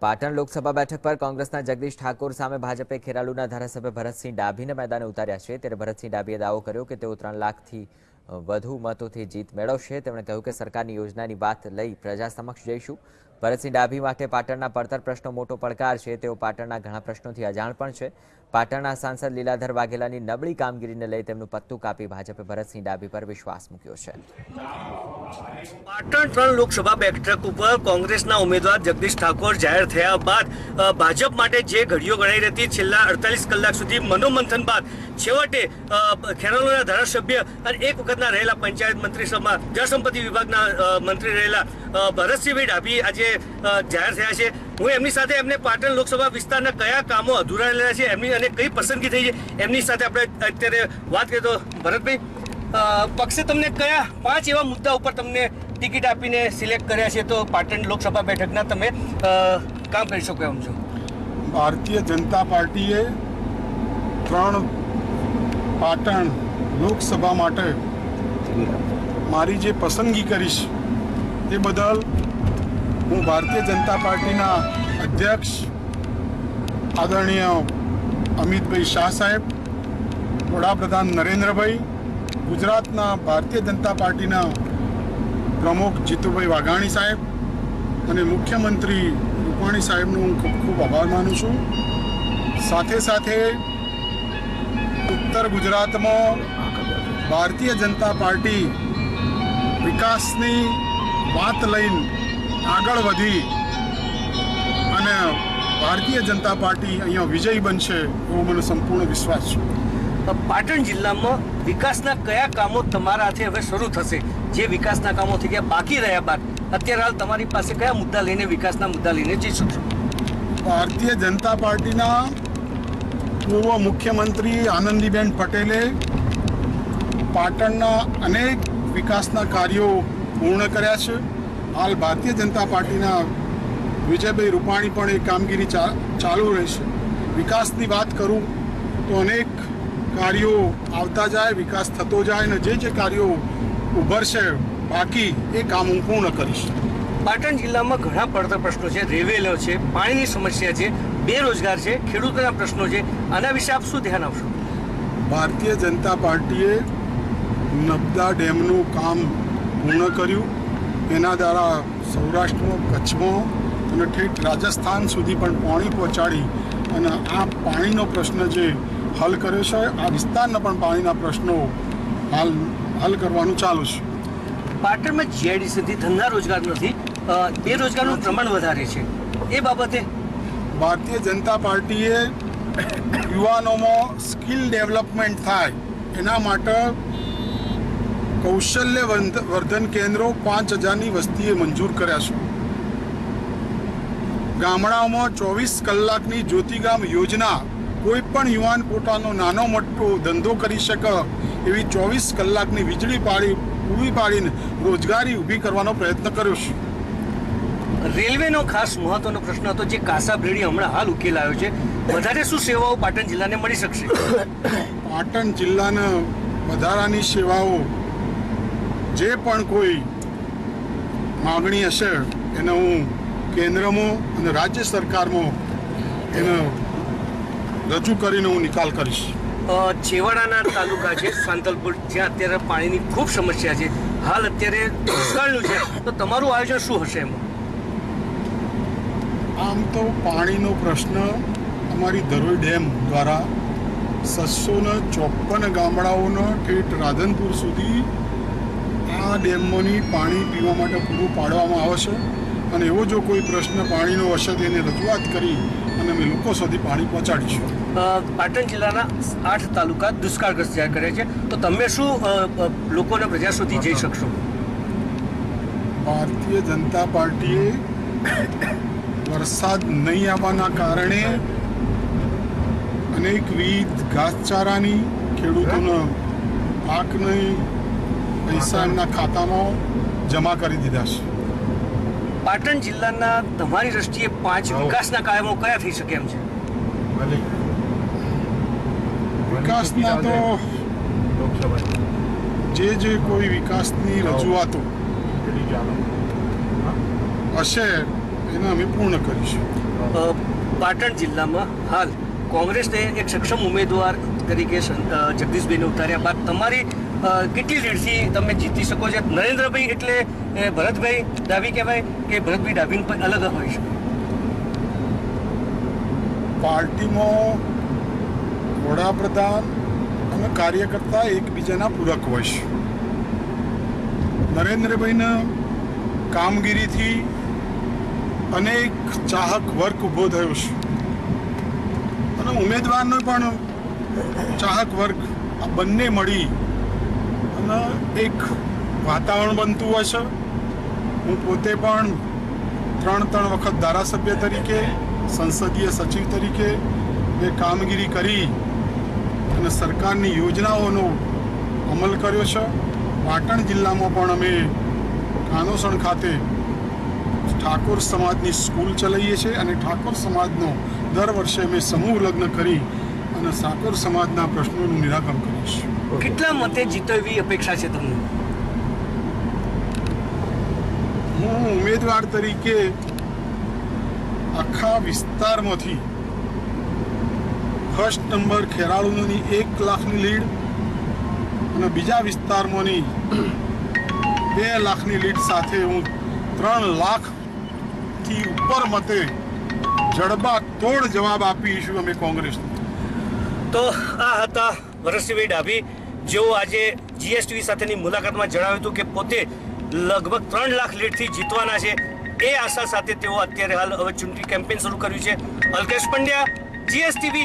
પાટણ લોકસભા બેઠક પર કોંગ્રેસના જગદીશ ઠાકોર સામે ભાજપે ખેરાલુના ધારાસભ્ય ભરતસિંહ ડાભીને મેદાને ઉતાર્યા છે। ત્યારે ભરતસિંહ ડાભીએ દાવો કર્યો કે તેઓ 3 લાખથી વધુ મતોથી જીત મેળવશે। તેમણે કહ્યું કે સરકારની યોજનાની વાત લઈ પ્રજા સમક્ષ જઈશું। ભરતસિંહ ડાભી માટે પાટણના પડતર પ્રશ્નો મોટો પડકાર છે। તેઓ પાટણના ઘણા પ્રશ્નોથી અજાણ પણ છે। પાટણના સાંસદ લીલાધર વાઘેલાની નબળી કામગીરીને લઈ તેમનું પત્તું કાપી ભાજપે ભરતસિંહ ડાભી પર વિશ્વાસ મૂક્યો છે। પાટણ 3 લોકસભા બેઠક ઉપર કોંગ્રેસના ઉમેદવાર જગદીશ ઠાકોર જાહેર થયા બાદ ભાજપ માટે જે ઘડીઓ ગણાઈ હતી છેલ્લા 48 કલાક સુધી મનોમંથન બાદ છેવટે ખેરાલુના ધારાસભ્ય અને એક વખતના રહેલા પંચાયત મંત્રી સભા જળસંપત્તિ વિભાગના મંત્રી રહેલા ભરતસિંહભાઈ ડાભી આજે જાહેર થયા છે। હું એમની સાથે એમને પાટણ લોકસભા વિસ્તારના કયા કામો અધૂરા રહેલા છે એમની અને કઈ પસંદગી થઈ છે એમની સાથે આપણે અત્યારે વાત કરીએ તો ભરતભાઈ પક્ષે તમને કયા 5 એવા મુદ્દા ઉપર તમને ટિકિટ આપીને સિલેક્ટ કર્યા છે તો પાટણ લોકસભા બેઠકના તમે કામ કરી શકો એમ છો? ભારતીય જનતા પાર્ટીએ 3 પાટણ લોકસભા માટે મારી જે પસંદગી કરી છે તે બદલ હું ભારતીય જનતા પાર્ટીના અધ્યક્ષ આદરણીય અમિતભાઈ શાહ સાહેબ, વડાપ્રધાન નરેન્દ્રભાઈ, ગુજરાતના ભારતીય જનતા પાર્ટીના પ્રમુખ જીતુભાઈ વાઘાણી સાહેબ અને મુખ્યમંત્રી રૂપાણી સાહેબનો હું ખૂબ ખૂબ આભાર માનું છું। સાથે સાથે ઉત્તર ગુજરાતમાં ભારતીય જનતા પાર્ટી વિકાસની વાત લઈને આગળ વધી અને ભારતીય જનતા પાર્ટી અહીંયા વિજયી બનશે એવો મને સંપૂર્ણ વિશ્વાસ છે। પાટણ જિલ્લામાં વિકાસના કયા કામો તમારા હાથે હવે શરૂ થશે? જે વિકાસના કામો થઈ ગયા બાકી રહ્યા બાદ અત્યારે હાલ તમારી પાસે કયા મુદ્દા લઈને વિકાસના મુદ્દા લઈને જઈ શકશો? ભારતીય જનતા પાર્ટીના પૂર્વ મુખ્યમંત્રી આનંદીબેન પટેલે પાટણના અનેક વિકાસના કાર્યો પૂર્ણ કર્યા છે। હાલ ભારતીય જનતા પાર્ટીના વિજયભાઈ રૂપાણી પણ એ કામગીરી ચાલુ રહેશે। વિકાસની વાત કરું તો અનેક કાર્યો આવતા જાય, વિકાસ થતો જાય અને જે કાર્યો ઉભરશે બાકી એ કામ હું પૂર્ણ કરીશ। પાટણ જિલ્લામાં ઘણા પડતર પ્રશ્નો છે, રેલવેનો છે, પાણીની સમસ્યા છે, બેરોજગાર છે, ખેડૂતોના પ્રશ્નો છે, આના વિશે આપ શું ધ્યાન આપશો? ભારતીય જનતા પાર્ટીએ નર્મદા ડેમનું કામ પૂર્ણ કર્યું। એના દ્વારા સૌરાષ્ટ્રમાં, કચ્છમાં અને ઠેઠ રાજસ્થાન સુધી પણ પાણી પહોંચાડી અને આ પાણીનો પ્રશ્ન જે હલ કર્યો છે, આ વિસ્તારના પણ પાણીના પ્રશ્નો હલ કરવાનું ચાલુ છે। પાટણમાં જીઆઈડીસીથી ધંધા રોજગાર નથી, બેરોજગારનું પ્રમાણ વધારે છે, એ બાબતે ભારતીય જનતા પાર્ટીએ યુવાનોમાં સ્કિલ ડેવલપમેન્ટ થાય એના માટે કૌશલ્ય વર્ધન કેન્દ્રો 5000ની વસ્તીએ મંજૂર કર્યા છે। ગામડાઓમાં 24 કલાકની જ્યોતિગામ યોજના, કોઈ પણ યુવાન પોતાનો નાનો મોટો ધંધો કરી શકે એવી 24 કલાકની વીજળી પૂરી પાડીને રોજગારી ઊભી કરવાનો પ્રયત્ન કર્યો છે। રેલવેનો ખાસ મહત્વનો પ્રશ્ન હતો જે કાસાબ્રેડી હમણાં હાલ ઉકેલાયો છે, વધારે શું સેવાઓ પાટણ જિલ્લાને મળી શકશે? પાટણ જિલ્લાને વધારાની સેવાઓ જે પણ કોઈ માગણી હશે એને હું કેન્દ્રમાં અને રાજ્ય સરકારમાં એને રજૂ કરીને હું નિકાલ કરીશ। છેવાડાના તાલુકા છે સાંતલપુર, જ્યાં અત્યારે પાણીની ખૂબ સમસ્યા છે, હાલ અત્યારે દુષ્કાળનું છે, તો તમારું આયોજન શું હશે એમાં? આમ તો પાણીનો પ્રશ્ન અમારી ધરોઈ ડેમ દ્વારા 654 ગામડાઓનો ઠેઠ રાધનપુર સુધી આ ડેમમાંની પાણી પીવા માટે પૂરું પાડવામાં આવશે અને એવો જો કોઈ પ્રશ્ન પાણીનો હશે તેને રજૂઆત કરી અને અમે લોકો સુધી પાણી પહોંચાડીશું। પાટણ જિલ્લાના 8 તાલુકા દુષ્કાળગ્રસ્ત જાહેર કર્યા છે, તો તમે શું લોકોને પ્રજા સુધી જઈ શકશો? ભારતીય જનતા પાર્ટીએ વરસાદ નહીં આવવાના કારણે અનેકવિધ ઘાસચારાની ખેડૂતોના પાકની પૈસા એમના ખાતામાં જમા કરી દીધા છે। પાટણ જિલ્લાના તમારી દ્રષ્ટિએ 5 વિકાસના કામો કયા થઈ શકે એમ છે? વિકાસના તો જે કોઈ વિકાસની રજૂઆતો હશે એને અમે પૂર્ણ કરીશું. પાટણ જિલ્લામાં હાલ કોંગ્રેસને એક સક્ષમ ઉમેદવાર તરીકે જગદીશભાઈને ઉતાર્યા બાદ તમારી કેટલી લીડથી તમે જીતી શકો છો? નરેન્દ્રભાઈ એટલે ભરતભાઈ ડાભી કહેવાય કે ભરતભાઈ ડાભીનું પણ અલગ હોય છે? પાર્ટીમાં વડાપ્રધાન અને કાર્યકર્તા એકબીજાના પૂરક હોય છે. નરેન્દ્રભાઈના કામગીરીથી અનેક ચાહક વર્ગ ઊભો થયો છે અને ઉમેદવારનો પણ ચાહક વર્ગ આ બંને મળી અને એક વાતાવરણ બનતું હોય છે. હું પોતે પણ 3 વખત ધારાસભ્ય તરીકે, સંસદીય સચિવ તરીકે એ કામગીરી કરી અને સરકારની યોજનાઓનો અમલ કર્યો છે. પાટણ જિલ્લામાં પણ અમે કાનોસણ ખાતે ઠાકોર સમાજની સ્કૂલ ચલાવીએ છીએ અને ઠાકોર સમાજનો દર વર્ષે અમે સમૂહ લગ્ન કરી અને ઠાકોર સમાજના પ્રશ્નોનું નિરાકરણ કરીશું. કેટલા મતે જીતો એવી અપેક્ષા છે તમને? હું ઉમેદવાર તરીકે આખા વિસ્તારમાંથી ફર્સ્ટ નંબર ખેરાલુની 1 લાખની લીડ અને બીજા વિસ્તારમાંની 2 લાખની લીડ સાથે હું 3 લાખથી ઉપર મતે જડબા તોડ જવાબ આપીશું અમે કોંગ્રેસને. તો આ હતા ભરતસિંહભાઈ ડાભી, જેઓ આજે GSTV સાથેની મુલાકાતમાં જણાવ્યું હતું કે પોતે લગભગ 3 લાખ લીડથી જીતવાના છે. એ આશા સાથે તેઓ અત્યારે હાલ હવે ચૂંટણી કેમ્પેન શરૂ કર્યું છે. અલ્કેશ પંડ્યા, GSTV